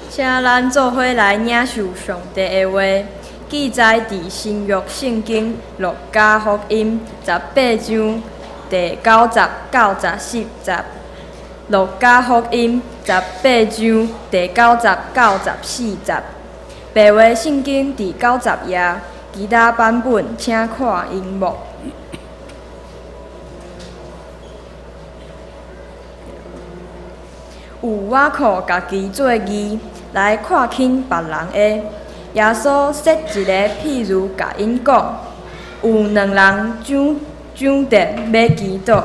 请咱做伙来领受上帝的话，记载伫新约圣经路加福音18章第90到10节。路加福音18章第90到14节。白话圣经第90页，其他版本请看荧幕。有我靠家己做义，来看轻别人的。耶稣设一个譬如，甲因讲：有两人上殿要祈祷，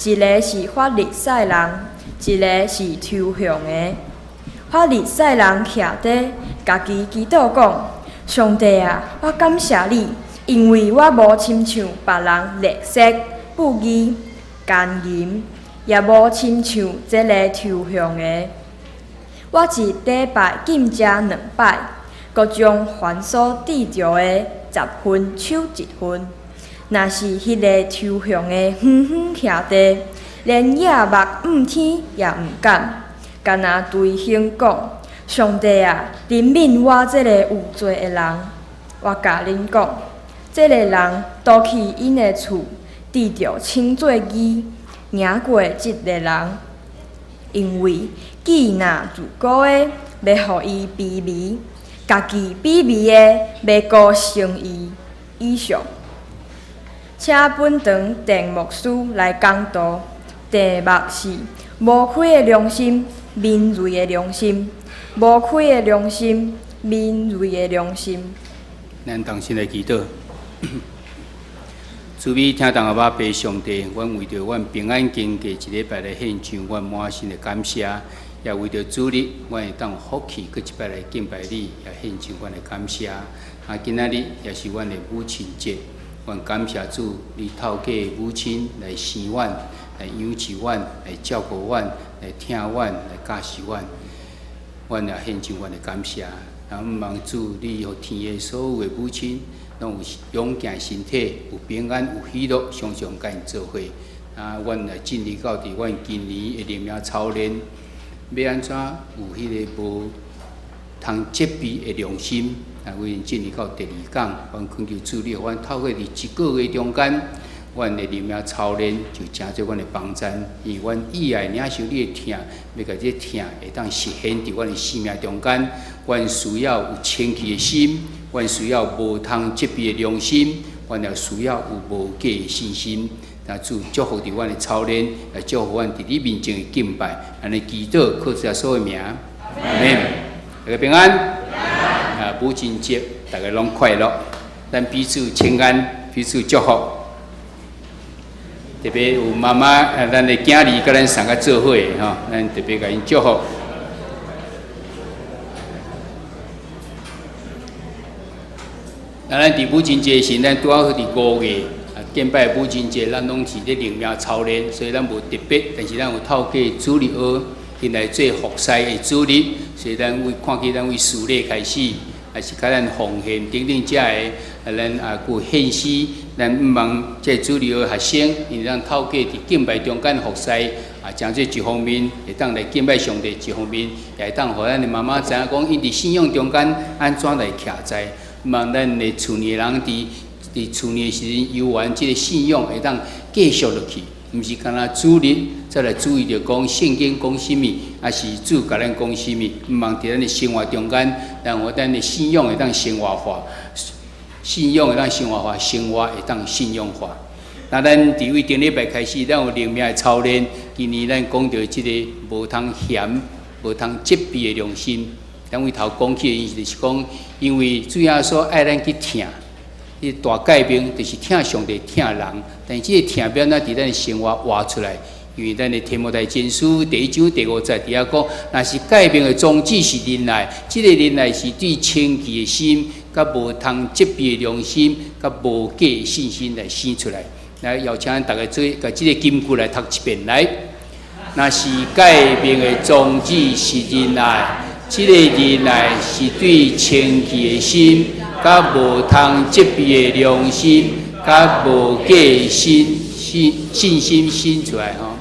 一个是法利赛人，一个是抽象的。法利赛人徛底，家己祈祷讲：上帝啊，我感谢你，因为我无亲像别人劣色、不义、奸淫。也无亲像这个抽象的，我一礼拜禁食2摆，各将凡所得着的10分抽1分。若是迄个抽象的远远徛地，连夜目暗天也毋敢，干那对兄讲：上帝啊，怜悯我这个有罪的人。我甲恁讲，这个人倒去因的厝，得着称作义。赢过即个人，因为己若自顾的，要互伊卑微；家己卑微的，要顾成伊以上。请本堂郑牧师来讲道，题目是无开的良心，敏锐的良心；无开的良心，敏锐的良心。咱同心来祈祷。主美听同阿爸爸上帝，阮为着阮平安经过一礼拜来献上阮满心的感谢，也为着主日，阮会当福气搁一摆来敬拜你，也献上阮的感谢。今仔日也是阮的母亲节，阮感谢主，你透过母亲来生阮、来养育阮、来照顾阮、来听阮、来教示阮，阮也献上阮的感谢。毋望主，你互天下所有的母亲，拢有勇健身体，有平安，有喜乐，常常甲因做伙。阮来尽力到伫阮今年的灵命操练，要安怎有迄个无通责备的良心？阮尽力到第2讲，阮恳求主你，互阮透过伫1个月中间，阮的灵命操练就成做阮的帮助，因为阮以爱领受你的疼，要甲这疼会当实现伫阮的生命中间。阮需要有清气的心，阮需要无通责备的良心，阮也需要有无假的信心。主祝福伫阮的操练，也祝福阮伫你面前的敬拜，安尼祈祷靠着耶稣的名，阿门。大家平安。母亲节大家拢快乐，咱彼此请安，彼此祝福。特别有妈妈，咱的囝儿甲咱送甲做伙吼，咱特别甲因祝福。咱伫母亲节时，咱拄好伫5月敬拜母亲节，咱拢是咧灵命操练，所以咱无特别，但是咱有透过主日学，因来做服侍的主日，所以咱为看起咱为事礼开始，还是甲咱奉献等等遮个，咱有献诗，咱毋望这主日学学生，因为咱透过伫敬拜中间服侍，将这一方面会当来敬拜上帝，一方面也会当互咱的妈妈知影讲，因伫信仰中间安怎来徛在。望咱的厝内人伫厝内时游玩，即个信仰会当继续落去，毋是干那主日再来注意着讲圣经讲什么，还是主甲咱讲什么？毋望伫咱的生活中间，让咱的信仰会当生活化，信仰会当生活化，生活会当信仰化。那咱伫位顶礼拜开始，咱有灵命的操练。今年咱讲到即个无通嫌、无通责备的良心。咱位头讲起的意思就是讲，因为主要说爱咱去听，迄大改变就是听上帝、听人，但是即个听变咱伫咱的生活活出来。因为咱的提摩太前书第1章第5节底下讲，若是改变的宗旨是忍耐，即个忍耐是对清气的心、甲无通责备的良心、甲无假的信心来生出来。来邀请大家做，甲即个金句来读一遍来。若是改变的宗旨是忍耐。即个忍耐是对清气的心，甲无通责备的良心，甲无假的信心生出来吼。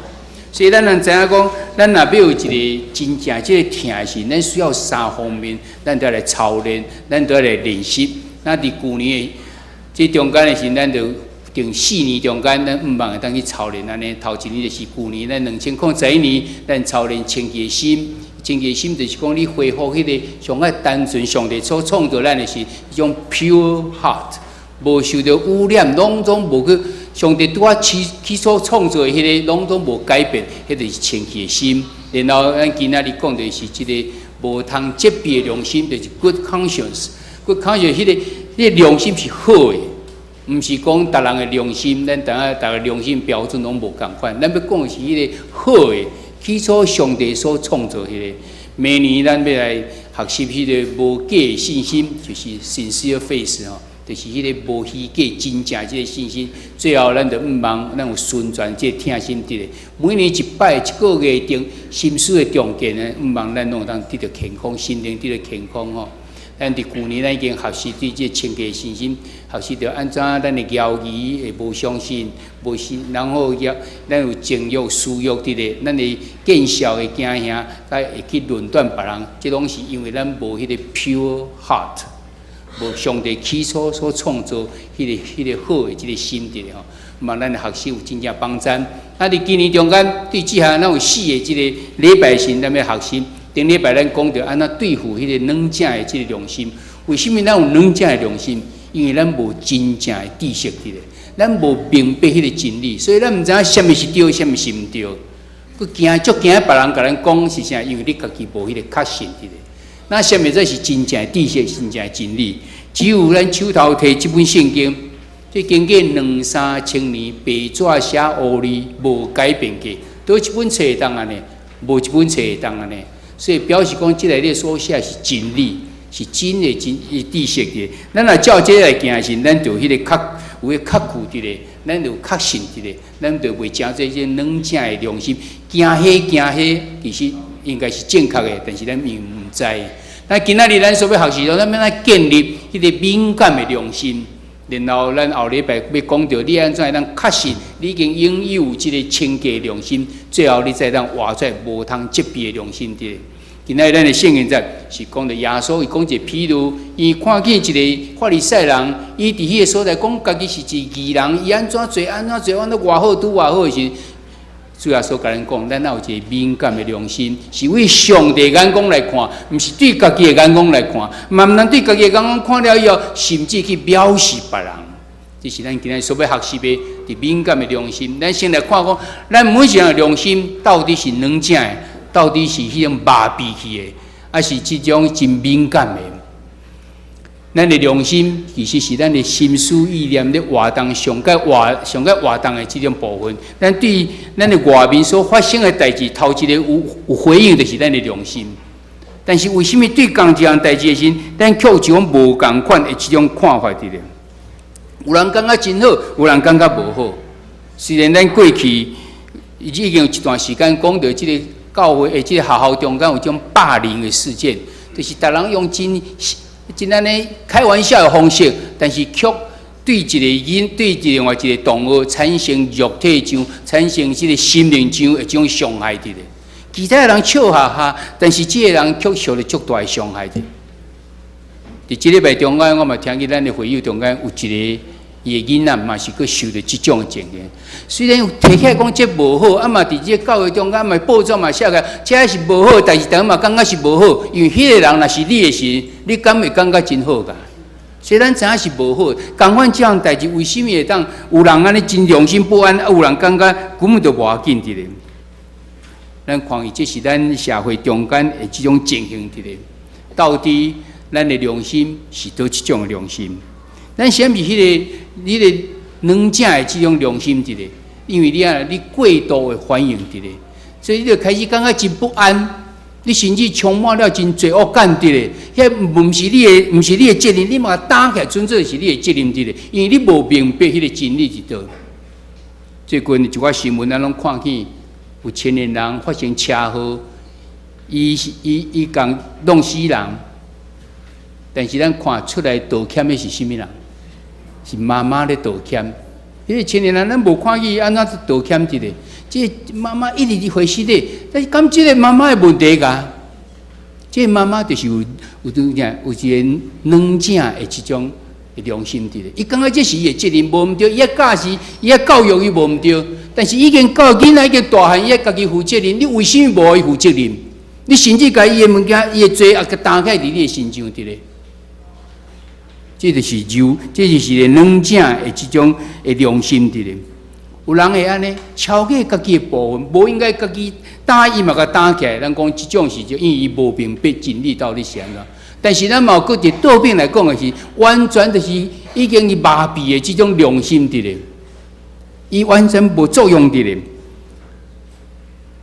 所以咱人知影讲，咱若要有一个真正即个疼的时，咱需要3方面，咱都要来操练，咱都要来练习。那伫旧年的即中间的时，咱就定4年中间，咱5万会当去操练安尼。头一年就是旧年，咱2021年，咱操练清洁心。清洁心就是讲你恢复迄个上爱单纯上帝所创造咱的是一种 pure heart， 无受到污染，拢总无去上帝拄啊起所创造的迄个，拢总无改变，迄就是清洁心。然后咱今仔日讲的是即个无通责备的良心，就是 good conscience。good conscience 迄个良心是好的，毋是讲逐人的良心，咱逐个良心标准拢无共款。咱要讲的是迄个好的。起初上帝所创造迄个，明年咱要来学习迄个无假的信心，就是 sincere faith 吼，就是迄个无虚假、真正即个信心。最后，咱就望咱有顺传即个听心得的。每年一摆一个月定心思的重建呢，望咱拢当得到健康，心灵得到健康吼。咱伫旧年咱已经学习对即个清洁信心，学习着安怎咱的交易会无相信，无信，然后咱有情欲、私欲伫咧，咱的见笑的惊吓，甲会去论断别人，即拢是因为咱无迄个 pure heart， 无上帝起初所创造迄个好的即个心伫咧吼。望咱的学习有真正帮助。啊，伫今年中间对即项咱有4个即个礼拜神，咱要学习。顶礼拜咱讲到安怎对付迄个软正的即个良心。为什么咱有软正的良心？因为咱无真正的知识伫咧，咱无明白迄个真理，所以咱毋知影什么是对，什么是毋对。佮惊别人甲咱讲是啥？因为你家己无迄个确信伫咧。那什么才是真正的知识、真正的真理？只有咱手头摕即本圣经，这经过2-3千年白纸写乌字，无改变过，倒一本册会当安尼，无一本册会当安尼。所以表示讲，即内底所写是真理，是真的知识的。咱若照这来行时，咱就迄个有迄确据伫咧，咱就确信伫咧，咱就袂正这些软正的良心。惊迄，其实应该是正确的，但是咱因毋知。那今仔日咱所要学习，咱要来建立迄个敏感的良心。然后咱后礼拜要讲到你安怎会当确信你已经拥有即个清洁的良心，最后你才当活出无通责备的良心伫。今仔日咱的圣经节是讲到耶稣，伊讲一个譬如，伊看见一个法利赛人，伊伫迄个所在讲家己是一个义人，伊安怎做，安怎偌好拄偌好的时，主耶稣甲咱讲，咱有一个敏感的良心，是为上帝眼光来看，毋是对家己的眼光来看，嘛毋能对家己的眼光看了以后，甚至去藐视别人。这是咱今日所要学习的，伫敏感的良心。咱先来看讲，咱每一个人的良心到底是软正的，到底是迄种麻痹去的，还是即种真敏感的？咱的良心其实是咱的心思意念咧活动上个活动的即种部分。咱对咱的外面所发生的代志，头一个有回应，就是咱的良心。但是为什么对同一样代志的时，咱却有一种无共款的即种看法伫咧？有人感觉真好，有人感觉无好。虽然咱过去已经有一段时间讲到即个教会的即个学校中间有种霸凌的事件，就是逐人用真安尼开玩笑的方式，但是却对另外一个动物产生肉体上、产生即个心灵上的一种伤害伫咧。其他人笑哈哈，但是这个人却受了足大的伤害伫。伫即礼拜中间，我嘛听见咱的会友中间有一个伊的囡仔嘛是佮受到即种的情形。虽然提起来讲这无好，啊嘛伫即个教会中间嘛报纸嘛写个这是无好，但是当嘛感觉是无好，因为迄个人若是你的时，你敢会感觉真好噶？虽然知影是无好，共款这样代志，为什么会当有人安尼真良心不安，啊有人感觉根本就无要紧伫咧？咱看伊这是咱社会中间的即种情形伫咧，到底咱的良心是倒一种良心？咱什么是迄个软正的即种良心伫咧？因为你过度的反应伫咧，所以你就开始感觉真不安，你甚至充满了真罪恶感伫咧。迄毋是你的责任，你嘛打起来，准做是你的责任伫咧。因为你无明白迄个真理是倒。最近一寡新闻咱拢看见，有青年人发生车祸，伊共弄死人，但是咱看出来道歉的是甚物人？是妈妈咧道歉。迄个青年人，咱无看见伊安怎道歉伫咧？这妈妈一直回失的，但是敢这个妈妈的问题噶？这妈妈就是有一个软正的这种良心伫咧。伊感觉这是伊的责任无毋对，伊个教示、伊个教育伊无毋对，但是已经教囡仔已经大汉，伊家己负责任，你为什么无伊负责任？你甚至甲伊的物件、伊的罪也担起伫你的身上伫咧。这就是这就是个软正的这种的良心伫咧。有人会安尼超过家己的部分，无应该家己打伊嘛，甲打起来。咱讲这种是就因为伊无明白真理到底是安怎。但是咱嘛有个倒边来讲的是，完全就是已经伊麻痹的这种良心伫咧，伊完全无作用伫咧。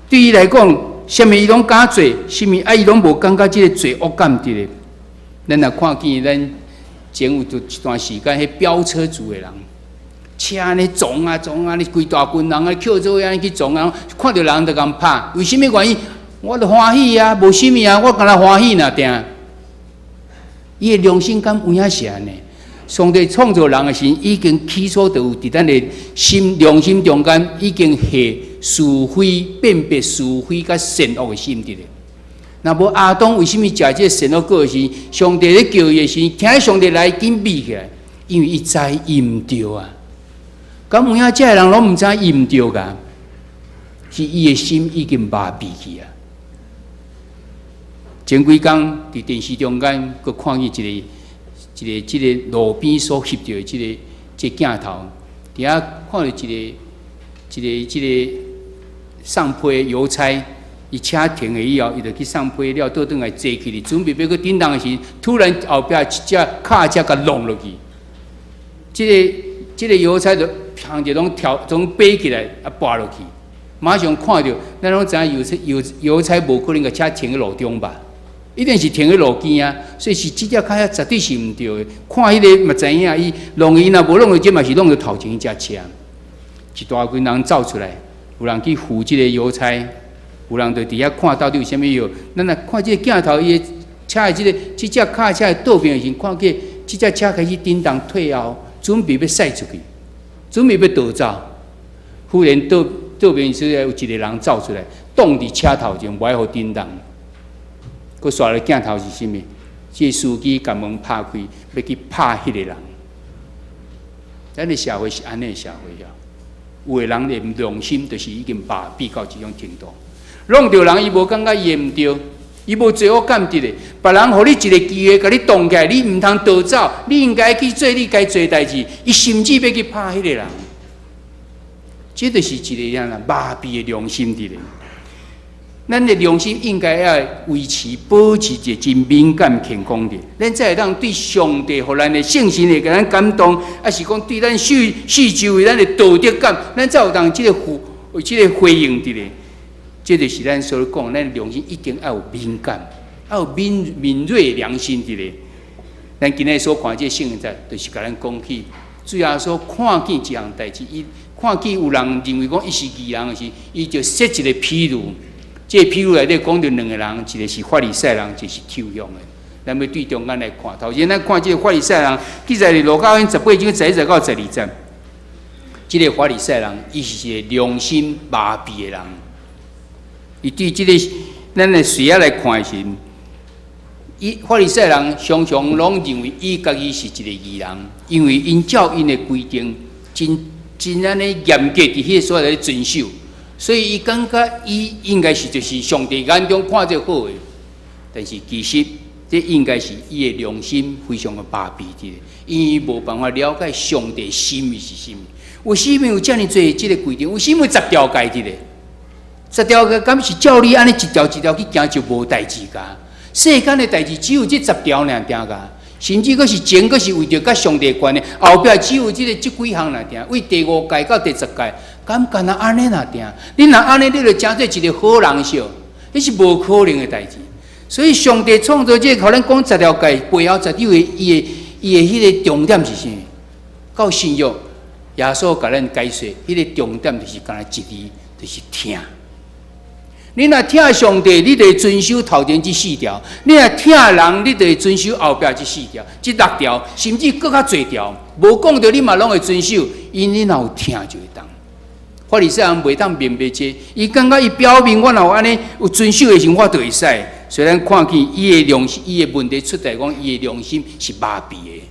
对伊来讲，什么伊拢敢做，什么伊拢无感觉这个罪恶感伫咧。咱若看见咱前有一段时间，迄飙车族的人。车安尼撞啊，你规大群人啊，捡做安尼去撞啊，看到人就共拍，为什么原因？我就欢喜啊，无什么啊，我干那欢喜呐，定。伊的良心感有影是安尼。上帝创造人的时，已经起初就有伫咱的心良心中间，已经下是非辨别是非甲善恶的心伫咧。若无亚当为什么食这个善恶果时，上帝咧叫伊的时，听上帝来紧闭起来，因为伊知伊毋对啊。咁有影，这个人拢毋知伊毋对噶，是伊的心已经麻痹去啊。前几工伫电视中间，佮看见这个路边所翕到的这镜头，伫遐看到一个上批邮差，伊车停了以后，伊就去上批了，倒转来坐起哩，准备要去顶当时，突然后壁一只卡车甲弄落去，这个邮差就。行就拢爬起来啊，爬落去，马上看到，咱拢知影邮差无可能个车停喺路中吧？一定是停喺路边啊，所以是这只卡车绝对是毋对的。看迄个嘛知影，伊弄伊若无弄到，这嘛是弄到头前迄只车。一大群人走出来，有人去扶这个邮差，有人就伫遐看到底有啥物药。咱若看这个镜头，伊车的这只卡车的倒边时，看见这只车开始叮当退后，准备要驶出去。准备要逃走，忽然倒边时有一个人走出来，挡伫车头前，袂互叮当。佮刷了镜头是啥物？这司机把门拍开，要去拍迄个人。咱的社会是安尼的社会啊，有的人的良心就是已经麻痹到这种程度，弄到人伊无感觉伊毋对，伊无罪恶感伫咧。别人互你一个机会，甲你挡起来，你毋通逃走，你应该去做你该做的代志。伊甚至要去拍迄个人，这就是一个样麻痹的良心伫咧。咱的良心应该要维持、保持一个真敏感、健康的，咱才会当对上帝互咱的圣心会甲咱感动，还是讲对咱四周围咱的道德感，咱才有当这个回应伫咧。这就是咱所讲，咱良心一定要有敏感，要有敏锐良心伫咧。咱今日所看这圣经节，就是甲咱讲起，主要说看见一项代志，伊看见有人认为讲伊是义人的时，伊就设一个譬如。这譬如内底讲到两个人，一个是法利赛人，一个是抽象的。咱要对中间来看，头先咱看这个法利赛人，记载伫路加福音18章11到12节。这个法利赛人，伊是一个良心麻痹的人。伊对这个咱的视野来看时，法利赛人常常拢认为伊家己是一个义人，因为因照因的规定，真安尼严格伫迄个所在咧遵守。所以，伊感觉伊应该是就是上帝眼中看这好诶，但是其实这应该是伊的良心非常的麻痹的，因为无办法了解上帝心意是啥物。为什么有这么多这个规定？为什么10条戒的咧？10条戒敢是照你安尼一条一条去行就无代志噶？世间的代志只有这10条尔定噶，甚至佫是前佫是为着甲上帝关的，后壁只有这几项尔定，为第5戒到第10戒。敢干那安尼若定？你若安尼，你就真做一个好人笑，迄是无可能的代志。所以上帝创造这个，可能讲10条戒背后，绝对伊的迄个重点是啥？到信仰，耶稣甲咱解说，迄个重点就是干那一字，就是听。你若听上帝，你就会遵守头前这4条；你若听人，你就会遵守后壁这4条、这6条，甚至更较侪条。无讲到你嘛拢会遵守，因你若有听就会当。法利赛人袂当明白这，伊感觉伊表明我若有安尼有遵守的时候，我就会使。虽然看见伊的良心，伊的问题出在讲伊的良心是麻痹的。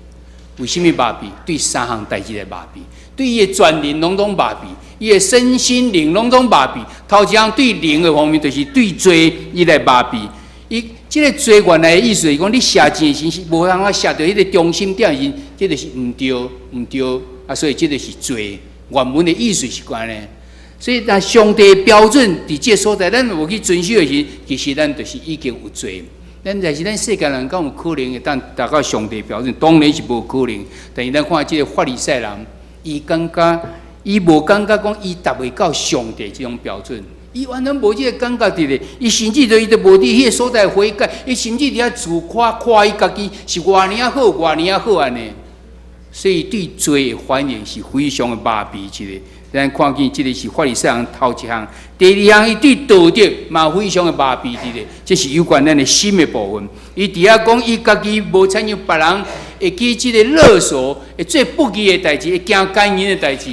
为什么麻痹？对三项代志来麻痹，对伊的全人拢麻痹，伊的身心灵拢麻痹。头一项对灵的方面，就是对罪伊来麻痹。伊即个罪原来的意思是讲，你写钱时是无通写到迄个中心点时，这就是毋对啊，所以这就是罪。原文的意思是安尼。所以，但上帝的标准伫这所在，咱无去遵守的时，其实咱就是已经有罪。但是咱世间人敢有可能会当达到上帝的标准？当然是无可能。但是咱看这个法利赛人，伊感觉伊无感觉讲伊达袂到上帝这种标准。伊完全无这个感觉伫咧，伊甚至就伊都无伫迄个所在悔改，伊甚至伫遐自夸伊家己是偌尔好，偌尔好安尼。所以对罪的反应是非常的麻痹一个。咱看见这个是法利赛人头一项，第二项伊对道德嘛非常的麻痹一个，这是有关咱的心的部分。伊伫遐讲伊家己无参与别人会记这个勒索，会做不义的代志，会行奸淫的代志，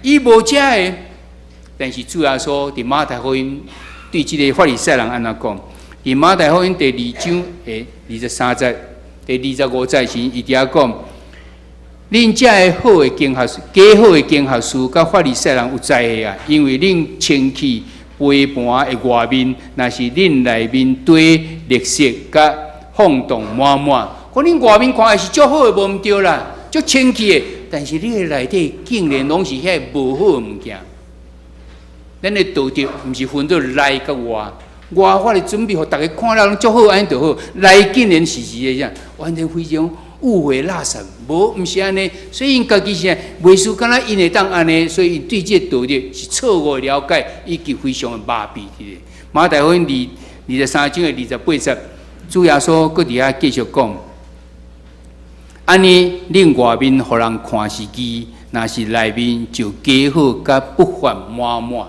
伊无遮的。但是主要说，伫马太福音对这个法利赛人安怎讲？伫马太福音第2章23节、第25节时，伊伫遐讲。恁遮个好的经学士，假好的经学士，甲法利赛人有在个啊！因为恁清气杯盘的外面，若是恁内面堆绿色甲放荡满满。讲恁外面看的是足好的，无毋对啦，足清气的。但是你的内底竟然拢是遐无好的物件。咱的道德毋是分做内甲外，外我咧准备互大家看了拢足好，安尼就好。内竟然是个啥，完全非常。误会垃圾，毋是安尼，所以因家己是袂输，敢若因会当安尼，所以因对这道德是错误了解，以及非常的麻痹的。马太福音23章的28节，主耶稣搁伫遐继续讲，安尼恁外面互人看是义，若是内面就假好甲不法满满。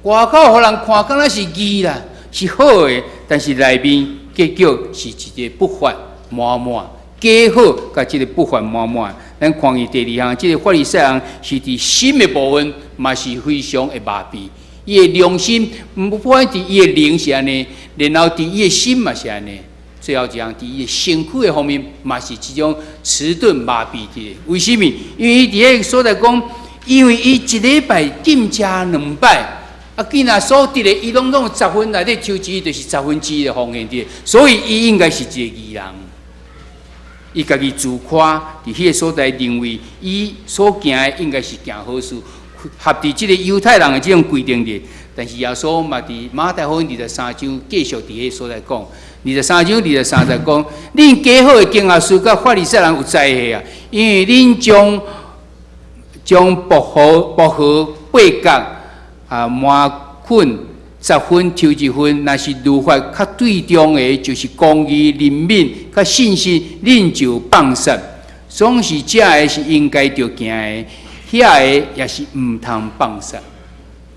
外口互人看敢若是义啦，是好的，但是内面结局是一个不法满满。假好，甲即个不法满满。咱看伊第2项，即个法利赛人是伫心的部分，嘛是非常的麻痹。伊的良心，不管伫伊的灵是安尼，然后伫伊的心嘛是安尼。最后一项伫伊的身躯的方面，嘛是即种迟钝麻痹的。为什么？因为伊伫迄个所在讲，因为伊一礼拜禁食2摆，啊，既然所得的，伊拢10分内底抽之，就是1/10的奉献的，所以伊应该是一个义人。伊家己自夸，伫迄个所在认为伊所行的应该是行好事，合伫即个犹太人的即种规定的。但是耶稣嘛伫马太福音23章继续伫迄个所在讲，23章23节讲，恁假好的经学士甲法利赛人有灾祸啊！因为恁将薄荷8角啊满捆。10分抽1分，若是律法较对中的，就是公义、怜悯、较信心，恁就放杀。总是这个是应该着行的，遐个也是毋通放杀。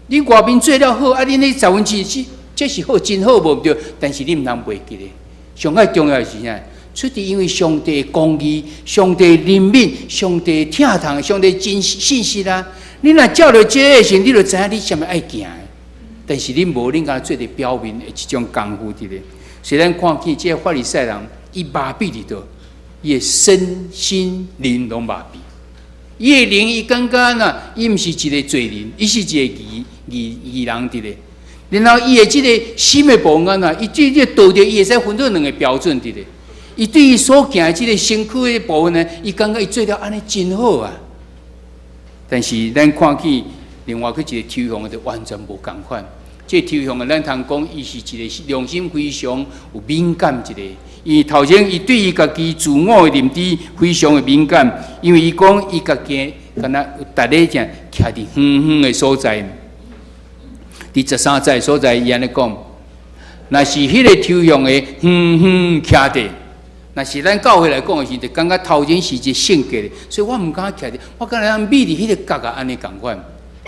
你外面做了好，啊，恁迄10分之1，这是好，真好无对，但是你毋通袂记咧。上较重要的是啥？出于因为上帝的公义、上帝的怜悯、上帝的听从、上帝真信息啦。你若照着这个时，你就知影你啥物爱行。但是恁无，恁甲做伫表面的一种功夫伫咧。虽然看见这法利赛人，伊麻痹伫倒，伊的身心灵拢麻痹。伊的灵，伊感觉呐，伊毋是一个罪人，伊是一个义人伫咧。然后伊的即个心的部分呐，伊对这道德，伊会使分做2个标准伫咧。伊对伊所行的即个身躯的部分呢，伊感觉伊做了安尼真好啊。但是咱看见另外一个抽象的，就完全无共款。这抽象的，咱通讲，伊是一个良心非常有敏感一个。伊头前伊对伊家己自我的认知非常的敏感，因为伊讲伊家己敢若有逐日正徛伫远远的所在。伫13节所在，伊安尼讲，若是迄个抽象的远远徛伫，若是咱教会来讲的时，就感觉头前是一个性格的，所以我毋敢徛伫，我敢若秘伫迄个角啊，安尼共款。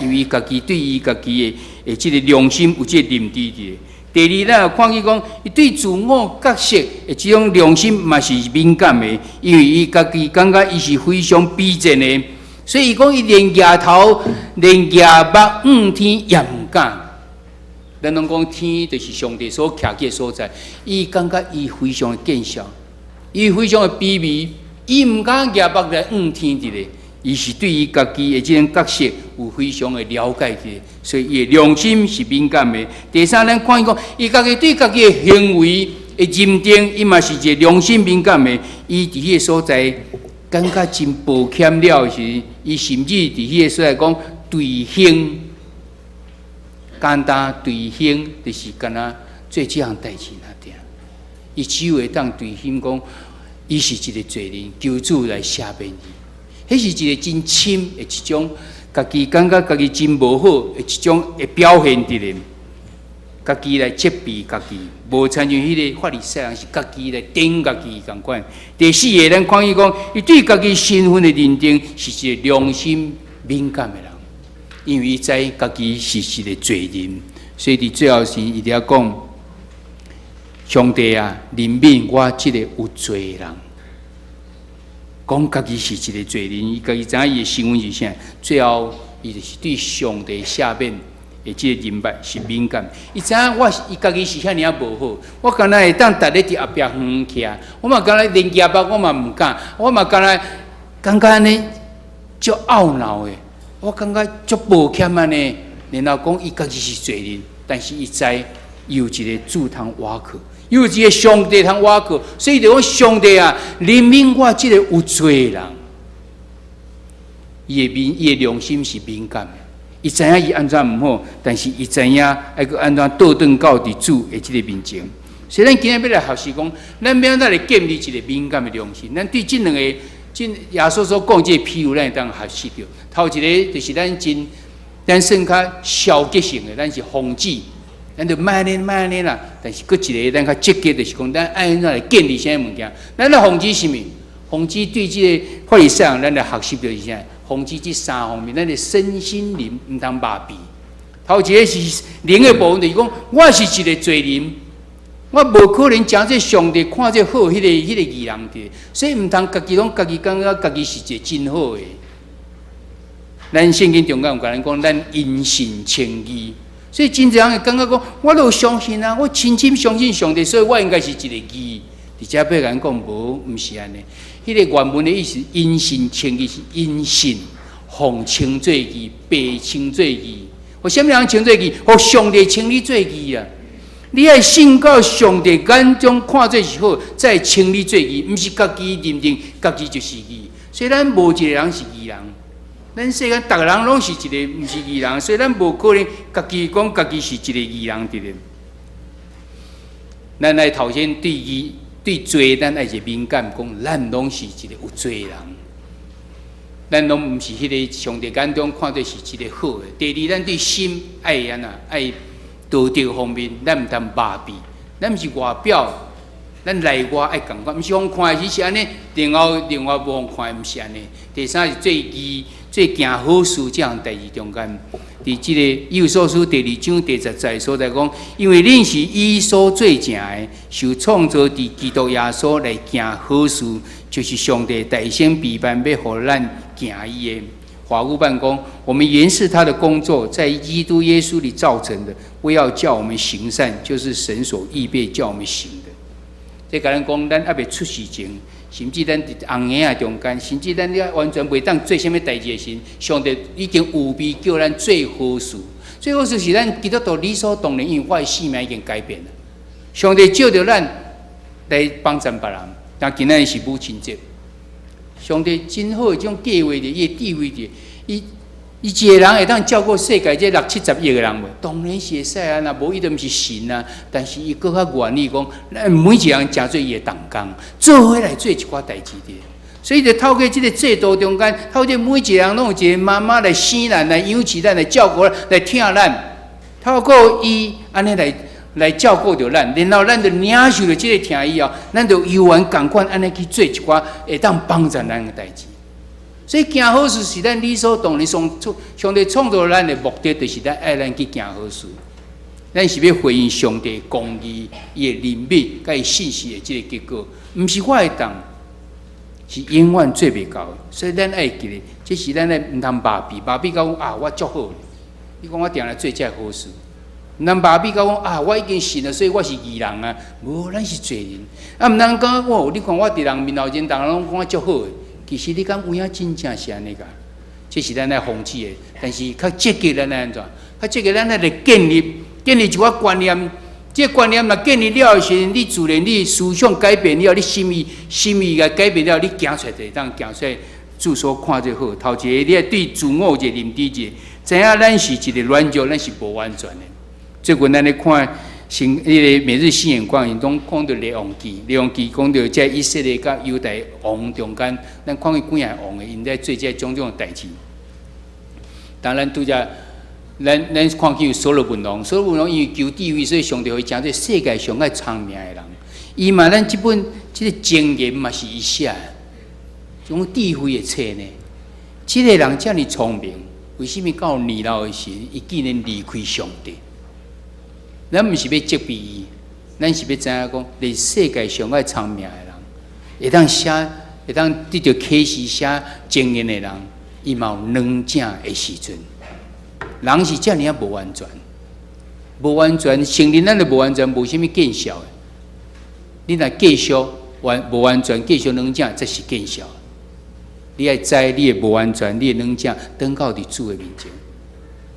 因为伊家己对伊家己的即个良心有即个认知伫。第二，咱看见讲，伊对自我角色的即种良心嘛是敏感的，因为伊家己感觉伊是非常卑贱的，所以伊讲伊连额头、连额目、天也唔敢。咱拢讲天就是上帝所徛起的所在，伊感觉伊非常的见效，伊非常的卑微，伊唔敢额目来天伫咧，伊是对伊家己的这种角色有非常的了解伫，所以伊的良心是敏感的。第三，咱看伊讲，伊家己对家己的行为的认定，伊嘛是一个良心敏感的，伊伫迄个所在感觉真抱歉了时，伊甚至伫迄个所在讲对行。简单对行，就是干那做这项代志那点。伊只有会当对行讲，伊是一个罪人，求主来赦免伊。迄是一个真深的一种，家己感觉家己真无好的一种的表现伫咧。家己来责备家己，无参像迄个法利赛人是家己来顶家己共款。第四个，咱看伊讲，伊对家己身份的认定是一个良心敏感的人。因为伊知家己是一个罪人，所以伫最后时伊伫遐讲：上帝啊，怜悯我这个有罪的人。讲家己是一个罪人，伊家己知影伊的身份是啥。最后，伊就是对上帝赦免的这个明白是敏感。伊知影伊家己是遐尔啊无好，我敢若会当逐日伫后壁远徛，我嘛敢若连牙巴我嘛唔敢，我嘛敢若感觉安尼足懊恼的。我感觉足抱歉安尼，然后讲伊家己是罪人，但是伊知伊有一个主通倚靠，伊有一个上帝通倚靠，所以就讲上帝啊，怜悯我这个有罪的人。伊的良心是敏感的，伊知影伊安怎唔好，但是伊知影要个安怎倒转到伫主的这个面前。所以咱今日要来学习讲，咱要安怎来建立一个敏感的良心。咱对这两个。耶稣所讲这个譬如，咱会当学习到。头一个就是咱算较消极性的，咱是防止，咱就慢练啦。但是佫一个咱较积极，就是讲咱爱安怎来建立啥物件。咱来防止什么？防止对这个法利赛人，咱来学习到是啥？防止这三方面，咱的身心灵唔通麻痹。头一个是灵的部分，就是讲我是一个罪人。我无可能将这上帝看这好，迄个义人的，所以唔通家己感觉家己是一个真好的。咱圣经中间有甲咱讲，咱因信称义，所以真侪人会感觉讲，我都相信啊，我深深相信上帝，所以我应该是一个义。而且要甲咱讲，唔是安尼。迄个原文的意思，因信称义是因信奉称做义，被称做义。互什么人称做义？互上帝称你做义啊！你爱信到上帝眼中看做是好，再称你做义，毋是家己认定家己就是义。所以咱无一个人是义人，咱世间逐个人拢是一个毋是义人，所以咱无可能家己讲家己是一个义人伫咧。咱来头先对罪，咱爱是敏感，讲咱拢是一个有罪的人，咱拢毋是迄个上帝眼中看做是一个好的。第二，咱对心爱安那爱。道德方面，咱毋通麻痹，咱毋是外表，咱内外爱共款，毋是讲看的是安尼，另外无看毋是安尼。第三是最行好事这样代志中间，伫即个以弗所书第2章第10节所在讲，因为恁是伊所做成的，受创造伫基督耶稣来行好事，就是上帝大先备办要互咱行伊的。法务办公，我们原是他的工作，在基督耶稣里造成的，为要叫我们行善，就是神所预备叫我们行的。这甲咱讲，咱还未出事情，甚至咱伫红眼啊中间，甚至咱完全袂当做什么代志的时，上帝已经有备叫咱做好事。做好事是咱基督徒理所当然，因为我的性命已经改变了。上帝照着咱来帮助别人，但今仔是母亲节。上帝真好，种计划的，伊的地位的，伊一个人会当照顾世界这60-70亿个人无？当然是会使啊，那无伊都毋是神啊。但是伊搁较愿意讲，咱每一个人诚做伊的同工，做伙来做一寡代志的。所以就透过这个制度中间，透过每一个人拢有一个妈妈来生咱、来养起咱、来照顾咱、来疼咱，透过伊安尼来照顾着咱，然后咱就领受了这个疼以后，咱就有缘共款安尼去做一寡会当帮助咱的代志。所以行好事是咱理所当然，上帝创造咱的目的，就是咱爱咱去行好事。咱是要回应上帝公义、伊的怜悯、甲伊信息的这个结果，毋是我会当，是永远做袂到。所以咱爱记咧，这是咱的唔通麻痹，麻痹到啊，我足好。你讲我定来做这好事，唔通麻痹到讲啊，我已经信了，所以我是义人啊。无，咱是罪人。啊，唔通讲哦，你看我伫人面头前，大家拢讲我足好的。其实你讲有影真正是安尼个，这是咱来放弃的。但是较积极咱来安怎？较积极咱来建立一个观念。这观念若建立了时，你自然你思想改变了，你心意个改变了，你行出来就当行出来。主所看最好，头一个你要对自我有一个认知者，知影咱是一个软弱，咱是无完全的。最近咱咧看迄个每日新眼光，因拢讲到列王记，列王记讲到在以色列甲犹大王中间，咱看伊几样王的，因在做这种种代志。当然拄则，咱看见有所罗门王，所罗门王因为求地位，所以上帝会将这世界上爱长命的人。伊嘛，咱这本这个箴言嘛是伊写的。种智慧的册呢？这个人这么聪明，为什么到年老的时，伊竟然离开上帝？咱不是要责备伊，咱是要知影讲，在世界上爱长命的人，会当写，会当得到启示写箴言的人，伊嘛有软正的时阵。人是这么啊无完全，无完全，承认咱的无完全，无什么见效的。你若继续无完全，继续软正，这是见效。你要知你的无完全，你的软正，等到伫主的面前，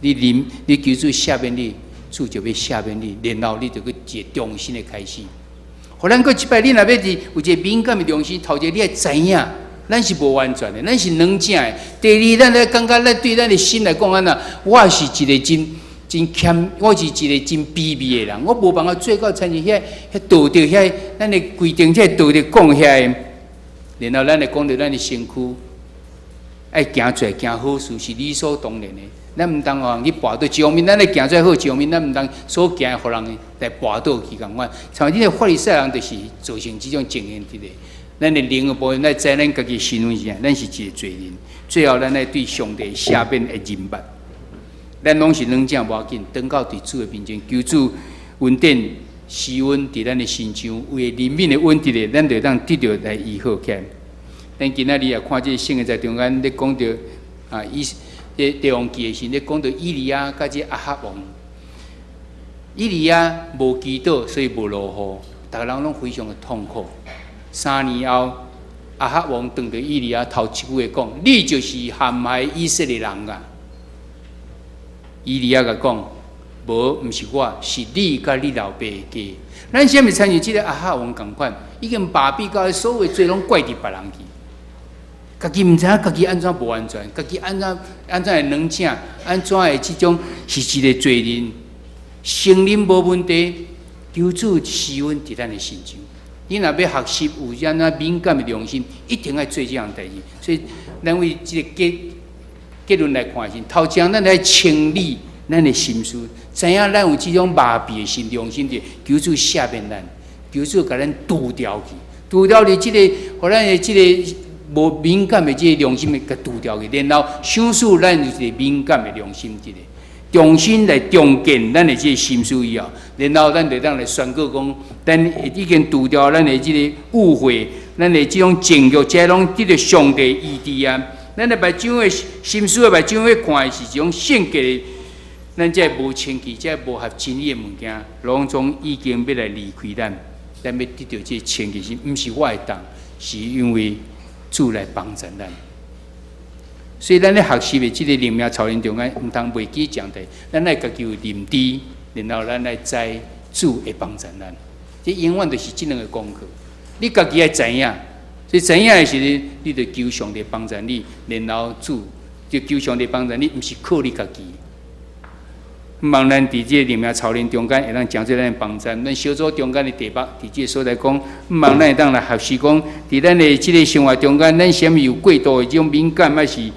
你求主赦免你，主就要赦免你，然后你就去一个重新的开始。互咱过一摆，你若要是有一个敏感的良心，头一你要知影，咱是无完全的，咱是软正的。第二，咱来感觉，咱对咱的心来讲，我是一个真欠，我是一个真卑微的人，我无办法做到参像遐道德遐，咱的规定遐道德讲遐。然后咱来讲到咱的身躯。爱行出来行好事是理所当然的，咱唔当往去跋倒。一方面，咱来行出来好；一方面，咱唔当所行的，互人来跋倒去共款。像这个法利赛人，就是造成这种情形伫咧。咱的灵的部分，咱知咱家己身份是啥，咱是一个罪人。最后，咱来对上帝下面的认捌，咱拢是软正无要紧，等到伫主的面前，求主稳定施温伫咱的心上，为人民的稳定的，咱就当得到来医好起来。咱今仔日也看这个圣经在中间咧讲到啊，列王记的时，咧讲到以利亚甲这亚哈王。以利亚无祈祷，所以无落雨，大家人拢非常的痛苦。3年后，亚哈王对着以利亚头一句话讲：“你就是陷害以色列人啊！”以利亚甲讲：“无，毋是我，是你甲你老爸的家。”咱啥物参与这个亚哈王共款，已经麻痹到所有罪拢怪伫别人去。家己毋知影家己安怎无安全，家己安怎会软正，安怎会即种是一个罪人，承认无问题，求主施温伫咱的心上。你若要学习有这样敏感的良心，一定要做这样代志。所以，咱为这个结论来看是，头前咱来清理咱的心思，知影咱有这种麻痹的心良心的，求主赦免咱，求主甲咱除掉去，除掉你这个，互咱的这个。无敏感的这个良心，给除掉去，然后想使咱就是一个敏感的良心，一个重新来重建咱的这个心思以后，然后咱就当来宣告讲，咱已经除掉咱的这个误会，咱的这种情欲，这拢得到上帝意志啊！咱的目睭的心思的目睭去看的是一种性格的，咱这无清气、这无合真理的物件，拢总已经要来离开咱，咱要得到这清气是，毋是我会当，是因为。主来帮助咱，所以咱咧学习的这个灵命操练中间，唔通袂记讲的，咱来家己有认知，然后咱来知主会帮助咱。这永远就是这两个功课，你家己要知影，所以知影的时候，你就求上帝帮助你，然后主就求上帝帮助你，唔是靠你家己。望咱伫这灵命操练中间，会当讲出咱的帮助。咱小组中间的地北，伫这所在讲，望咱会当来学习讲，伫咱的这个生活中间，咱什么有过度的这种敏感，还是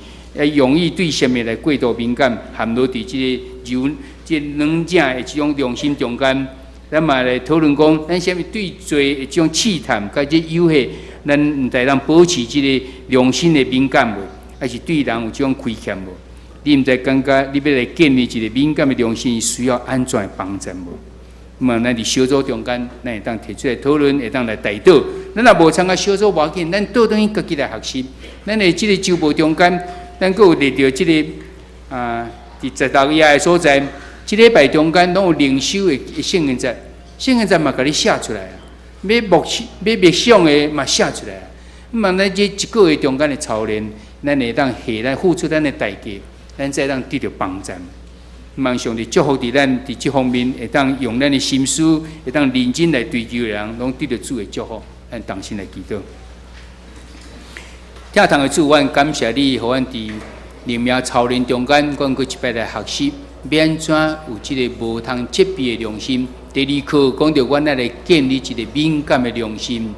容易对什么来过度敏感，含落伫这个柔、这软正的这种良心中间，咱嘛来讨论讲，咱什么对罪的这种试探，甲这有害，咱唔知咱保持这个良心的敏感无，还是对人有这种亏欠无？你毋知感觉你要来建立一个敏感的良心，需要安怎的帮助无？那么咱伫小组中间，咱会当提出来讨论，会当来带导。咱若无参加小组无要紧，咱倒转去家己来学习。咱的即个周报中间，咱阁有立到即个伫16页的所在，即礼拜中间拢有灵修的圣言节，圣言节嘛，甲你写出来啊。要默想的嘛写出来啊。嘛，咱这一个月中间的操练，咱会当下咱付出咱的代价，咱再当得到帮助。望上帝祝福伫咱伫这方面，会当用咱的心思，会当认真来追求的人，拢得到主的祝福。咱同心来祈祷。听堂的主，阮感谢你，互阮伫灵命操练中间，阮阁一摆来学习，要安怎有即个无通责备的良心。第二课讲到，阮来建立一个敏感的良心。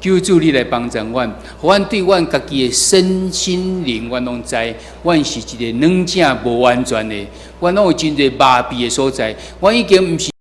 求主你来帮助阮，互阮对阮家己的身心灵，阮拢知，阮是一个软正无完全的，阮拢有真侪麻痹的所在，阮已经毋是。